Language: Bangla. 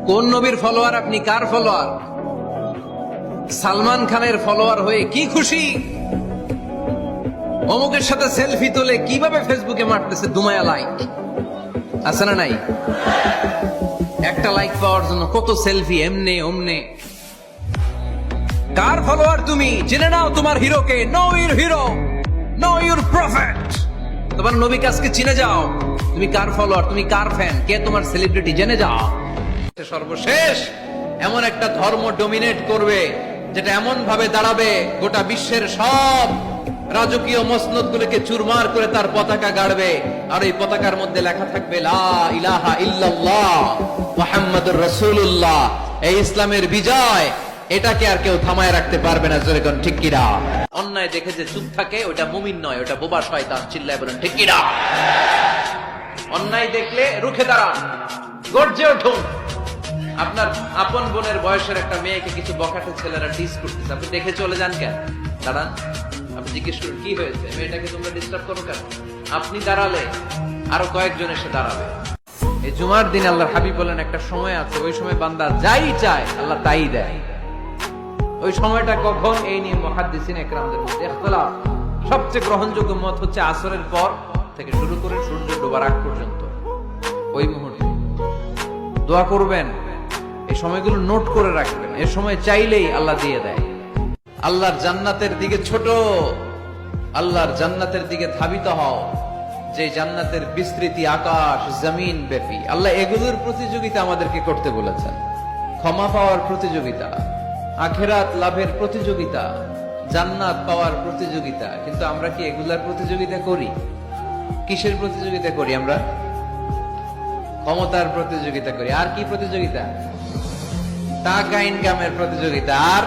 কোন নবীর ফলোয়ার আপনি? কার ফলোয়ার? সালমান খানের ফলোয়ার হয়ে কি খুশি? অমুকের সাথে সেলফি তোলে কিভাবে ফেসবুকে মারতেছে দুমায়া লাইক, আছে না নাই? একটা লাইক পাওয়ার জন্য কত সেলফি, এমনে ওমনে। কার ফলোয়ার তুমি? জেনে নাও তোমার হিরোকে। Know your hero, know your prophet. তোমার নবীকে আজকে চিনে যাও। তুমি কার ফলোয়ার, তুমি কার ফ্যান, কে তোমার সেলিব্রিটি, জেনে যাও। সর্বশেষ এমন একটা ধর্ম ডমিনেট করবে যেটা এমন ভাবে দাঁড়াবে গোটা বিশ্বের সব রাজকীয় মসনদ গুলোকে চুরমার করে তার পতাকা গাড়বে, আর এই পতাকার মধ্যে লেখা থাকবে লা ইলাহা ইল্লাল্লাহ মুহাম্মাদুর রাসূলুল্লাহ। এই ইসলামের বিজয়, এটাকে আর কেউ থামায় রাখতে পারবে না। জোরে কোন ঠিক কিনা? অন্যায় দেখে যে চুপ থাকে ওটা মুমিন নয়, ওটা বোবা শয়তান। চিল্লায় বলেন ঠিক কিনা? অন্যায় দেখলে রুখে দাঁড়ান, গর্জে উঠুন। আপনার আপন বোনের বয়সের একটা মেয়েকে কিছু বখাটে ছেলেরা ডিস করতেছে, আপনি দেখে চলে যান কেন? দাঁড়ান, আপনি জিজ্ঞেস করুন কি হয়েছে, মেয়েটাকে তোমরা ডিস্টার্ব করো কেন? আপনি দাঁড়ালে আরো কয়েকজন এসে দাঁড়াবে। এই জুমার দিন আল্লাহর হাবিব বলেন একটা সময় আছে, ওই সময় বান্দা যাই চায় আল্লাহ তাই দেয়। ওই সময়টা কখন? এই নিয়ে মুহাদ্দিসিন ইকরামদের মধ্যে ইখতিলাফ। সবচেয়ে গ্রহণযোগ্য মত হচ্ছে আসরের পর থেকে শুরু করে সূর্য ডোবার আগ পর্যন্ত। ওই মুহূর্তে দোয়া করবেন, এই সময়গুলো নোট করে রাখবেন। এই সময় চাইলেই আল্লাহ দিয়ে দেয়। আল্লাহর জান্নাতের দিকে ছোট, আল্লাহর জান্নাতের দিকে ধাবিত হও, যে জান্নাতের বিস্তৃতি আকাশ জমিন ব্যাপী। আল্লাহ এগুলোর প্রতিযোগিতা আমাদেরকে করতে বলেছেন। ক্ষমা পাওয়ার প্রতিযোগিতা, আখিরাত লাভের প্রতিযোগিতা, জান্নাত পাওয়ার প্রতিযোগিতা। কিন্তু আমরা কি এগুলার প্রতিযোগিতা করি? কিসের প্রতিযোগিতা করি আমরা? ক্ষমতার প্রতিযোগিতা করি। আর কি প্রতিযোগিতা? টাকা ইনকামের প্রতিযোগিতা। আর